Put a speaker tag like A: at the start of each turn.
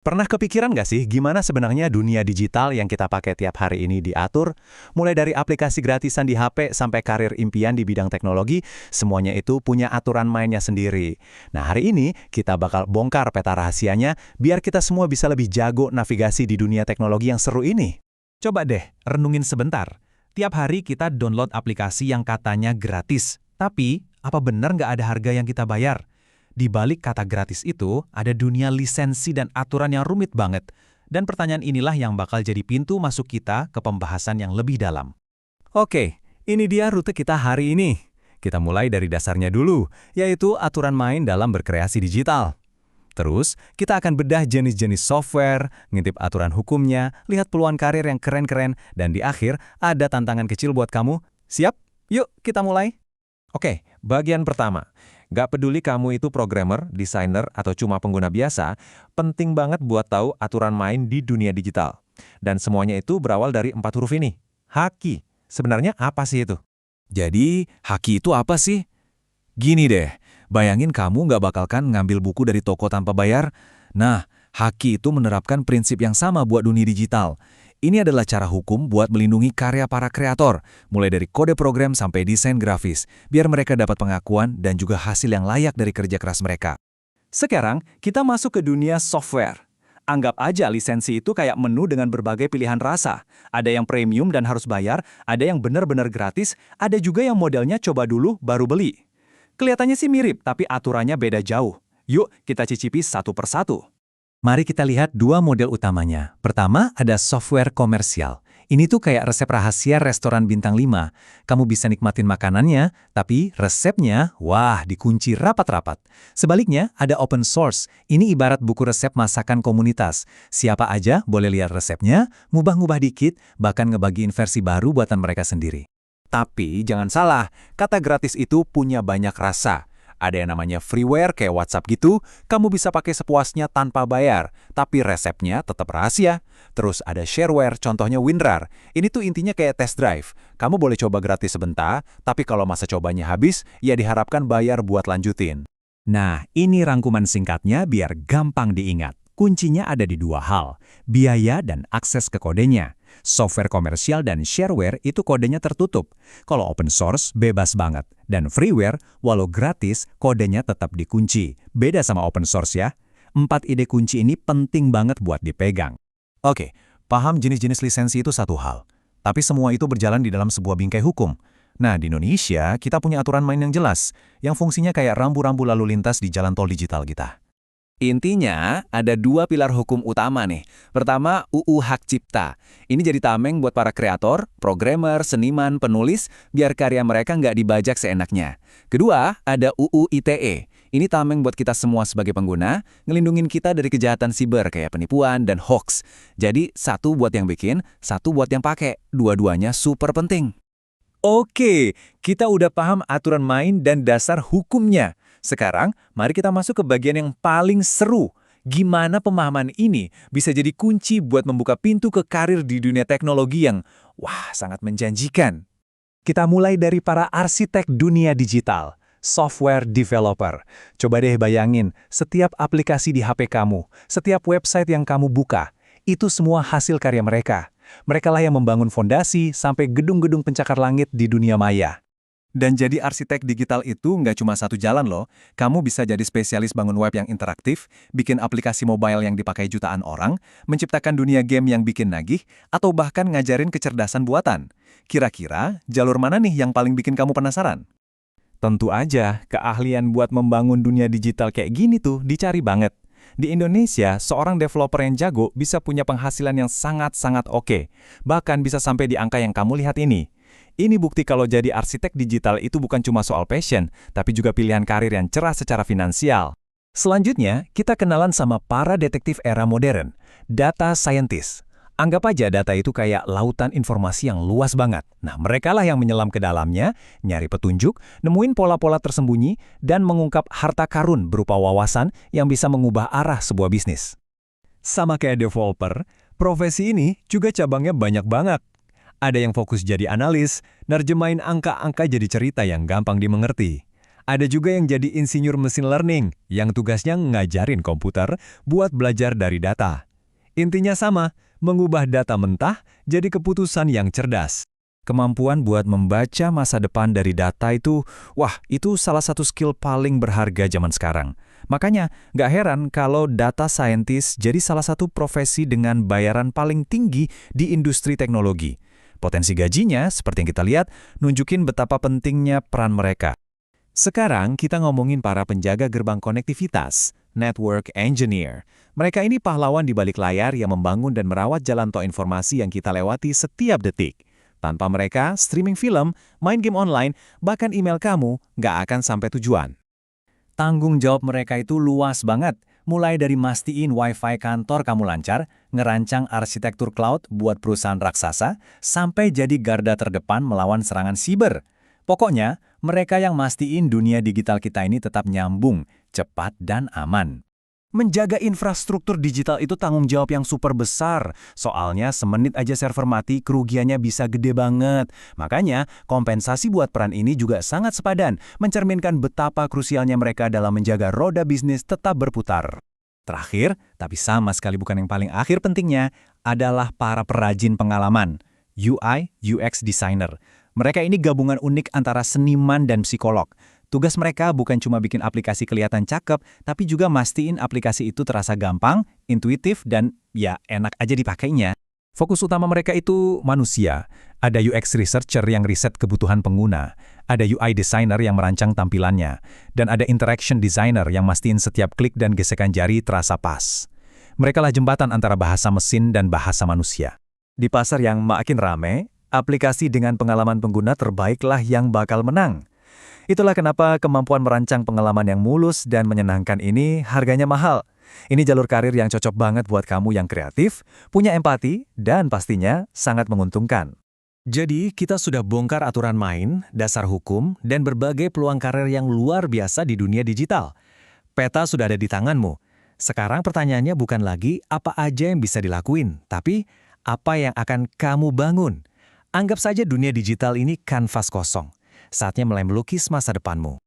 A: Pernah kepikiran nggak sih gimana sebenarnya dunia digital yang kita pakai tiap hari ini diatur? Mulai dari aplikasi gratisan di HP sampai karir impian di bidang teknologi, semuanya itu punya aturan mainnya sendiri. Nah, hari ini kita bakal bongkar peta rahasianya biar kita semua bisa lebih jago navigasi di dunia teknologi yang seru ini.
B: Coba deh, renungin sebentar. Tiap hari kita download aplikasi yang katanya gratis. Tapi, apa benar nggak ada harga yang kita bayar? Di balik kata gratis itu, ada dunia lisensi dan aturan yang rumit banget. Dan pertanyaan inilah yang bakal jadi pintu masuk kita ke pembahasan yang lebih dalam.
A: Oke, ini dia rute kita hari ini. Kita mulai dari dasarnya dulu, yaitu aturan main dalam berkreasi digital. Terus, kita akan bedah jenis-jenis software, ngintip aturan hukumnya, lihat peluang karir yang keren-keren, dan di akhir ada tantangan kecil buat kamu. Siap? Yuk, kita mulai.
C: Oke, bagian pertama. Gak peduli kamu itu programmer, desainer, atau cuma pengguna biasa, penting banget buat tahu aturan main di dunia digital. Dan semuanya itu berawal dari 4 huruf ini. Haki. Sebenarnya apa sih itu?
D: Jadi, haki itu apa sih? Gini deh, bayangin kamu nggak bakalkan ngambil buku dari toko tanpa bayar. Nah, haki itu menerapkan prinsip yang sama buat dunia digital. Ini adalah cara hukum buat melindungi karya para kreator, mulai dari kode program sampai desain grafis, biar mereka dapat pengakuan dan juga hasil yang layak dari kerja keras mereka.
A: Sekarang, kita masuk ke dunia software. Anggap aja lisensi itu kayak menu dengan berbagai pilihan rasa. Ada yang premium dan harus bayar, ada yang benar-benar gratis, ada juga yang modelnya coba dulu baru beli. Kelihatannya sih mirip, tapi aturannya beda jauh. Yuk, kita cicipi satu persatu. Mari kita lihat dua model utamanya. Pertama, ada software komersial. Ini tuh kayak resep rahasia restoran bintang 5. Kamu bisa nikmatin makanannya, tapi resepnya, wah, dikunci rapat-rapat. Sebaliknya, ada open source. Ini ibarat buku resep masakan komunitas. Siapa aja boleh lihat resepnya, ngubah-ngubah dikit, bahkan ngebagiin versi baru buatan mereka sendiri. Tapi jangan salah, kata gratis itu punya banyak rasa. Ada yang namanya freeware kayak WhatsApp gitu, kamu bisa pakai sepuasnya tanpa bayar, tapi resepnya tetap rahasia. Terus ada shareware, contohnya WinRAR. Ini tuh intinya kayak test drive. Kamu boleh coba gratis sebentar, tapi kalau masa cobanya habis, ya diharapkan bayar buat lanjutin. Nah, ini rangkuman singkatnya biar gampang diingat. Kuncinya ada di dua hal, biaya dan akses ke kodenya. Software komersial dan shareware itu kodenya tertutup. Kalau open source, bebas banget. Dan freeware, walau gratis, kodenya tetap dikunci. Beda sama open source ya. 4 ide kunci ini penting banget buat dipegang. Oke, paham jenis-jenis lisensi itu satu hal. Tapi semua itu berjalan di dalam sebuah bingkai hukum. Nah, di Indonesia, kita punya aturan main yang jelas, yang fungsinya kayak rambu-rambu lalu lintas di jalan tol digital kita. Intinya, ada 2 pilar hukum utama nih. Pertama, UU Hak Cipta. Ini jadi tameng buat para kreator, programmer, seniman, penulis, biar karya mereka nggak dibajak seenaknya. Kedua, ada UU ITE. Ini tameng buat kita semua sebagai pengguna, ngelindungin kita dari kejahatan siber kayak penipuan dan hoax. Jadi, satu buat yang bikin, satu buat yang pakai. Dua-duanya super penting. Oke, kita udah paham aturan main dan dasar hukumnya. Sekarang, mari kita masuk ke bagian yang paling seru. Gimana pemahaman ini bisa jadi kunci buat membuka pintu ke karir di dunia teknologi yang, wah, sangat menjanjikan. Kita mulai dari para arsitek dunia digital, software developer. Coba deh bayangin, setiap aplikasi di HP kamu, setiap website yang kamu buka, itu semua hasil karya mereka. Mereka lah yang membangun fondasi sampai gedung-gedung pencakar langit di dunia maya. Dan jadi arsitek digital itu nggak cuma satu jalan loh. Kamu bisa jadi spesialis bangun web yang interaktif, bikin aplikasi mobile yang dipakai jutaan orang, menciptakan dunia game yang bikin nagih, atau bahkan ngajarin kecerdasan buatan. Kira-kira jalur mana nih yang paling bikin kamu penasaran? Tentu aja, keahlian buat membangun dunia digital kayak gini tuh dicari banget. Di Indonesia, seorang developer yang jago bisa punya penghasilan yang sangat-sangat oke. Bahkan bisa sampai di angka yang kamu lihat ini. Ini bukti kalau jadi arsitek digital itu bukan cuma soal passion, tapi juga pilihan karir yang cerah secara finansial. Selanjutnya, kita kenalan sama para detektif era modern, data scientist. Anggap aja data itu kayak lautan informasi yang luas banget. Nah, merekalah yang menyelam ke dalamnya, nyari petunjuk, nemuin pola-pola tersembunyi, dan mengungkap harta karun berupa wawasan yang bisa mengubah arah sebuah bisnis. Sama kayak developer, profesi ini juga cabangnya banyak banget. Ada yang fokus jadi analis, nerjemahin angka-angka jadi cerita yang gampang dimengerti.
C: Ada juga yang jadi insinyur mesin learning, yang tugasnya ngajarin komputer buat belajar dari data. Intinya sama, mengubah data mentah jadi keputusan yang cerdas.
D: Kemampuan buat membaca masa depan dari data itu, wah, itu salah satu skill paling berharga zaman sekarang. Makanya, nggak heran kalau data scientist jadi salah satu profesi dengan bayaran paling tinggi di industri teknologi. Potensi gajinya, seperti yang kita lihat, nunjukin betapa pentingnya peran mereka.
C: Sekarang kita ngomongin para penjaga gerbang konektivitas, network engineer. Mereka ini pahlawan di balik layar yang membangun dan merawat jalan tol informasi yang kita lewati setiap detik. Tanpa mereka, streaming film, main game online, bahkan email kamu nggak akan sampai tujuan.
A: Tanggung jawab mereka itu luas banget, mulai dari mastiin Wi-Fi kantor kamu lancar, ngerancang arsitektur cloud buat perusahaan raksasa, sampai jadi garda terdepan melawan serangan siber. Pokoknya, mereka yang mastiin dunia digital kita ini tetap nyambung, cepat, dan aman. Menjaga infrastruktur digital itu tanggung jawab yang super besar. Soalnya semenit aja server mati, kerugiannya bisa gede banget. Makanya, kompensasi buat peran ini juga sangat sepadan, mencerminkan betapa krusialnya mereka dalam menjaga roda bisnis tetap berputar. Terakhir, tapi sama sekali bukan yang paling akhir pentingnya, adalah para perajin pengalaman, UI, UX designer. Mereka ini gabungan unik antara seniman dan psikolog. Tugas mereka bukan cuma bikin aplikasi kelihatan cakep, tapi juga mastiin aplikasi itu terasa gampang, intuitif, dan ya enak aja dipakainya. Fokus utama mereka itu manusia. Ada UX researcher yang riset kebutuhan pengguna, ada UI designer yang merancang tampilannya, dan ada interaction designer yang mastiin setiap klik dan gesekan jari terasa pas. Mereka lah jembatan antara bahasa mesin dan bahasa manusia. Di pasar yang makin rame, aplikasi dengan pengalaman pengguna terbaiklah yang bakal menang. Itulah kenapa kemampuan merancang pengalaman yang mulus dan menyenangkan ini harganya mahal. Ini jalur karir yang cocok banget buat kamu yang kreatif, punya empati, dan pastinya sangat menguntungkan. Jadi, kita sudah bongkar aturan main, dasar hukum, dan berbagai peluang karir yang luar biasa di dunia digital. Peta sudah ada di tanganmu. Sekarang pertanyaannya bukan lagi apa aja yang bisa dilakuin, tapi apa yang akan kamu bangun. Anggap saja dunia digital ini kanvas kosong. Saatnya mulai melukis masa depanmu.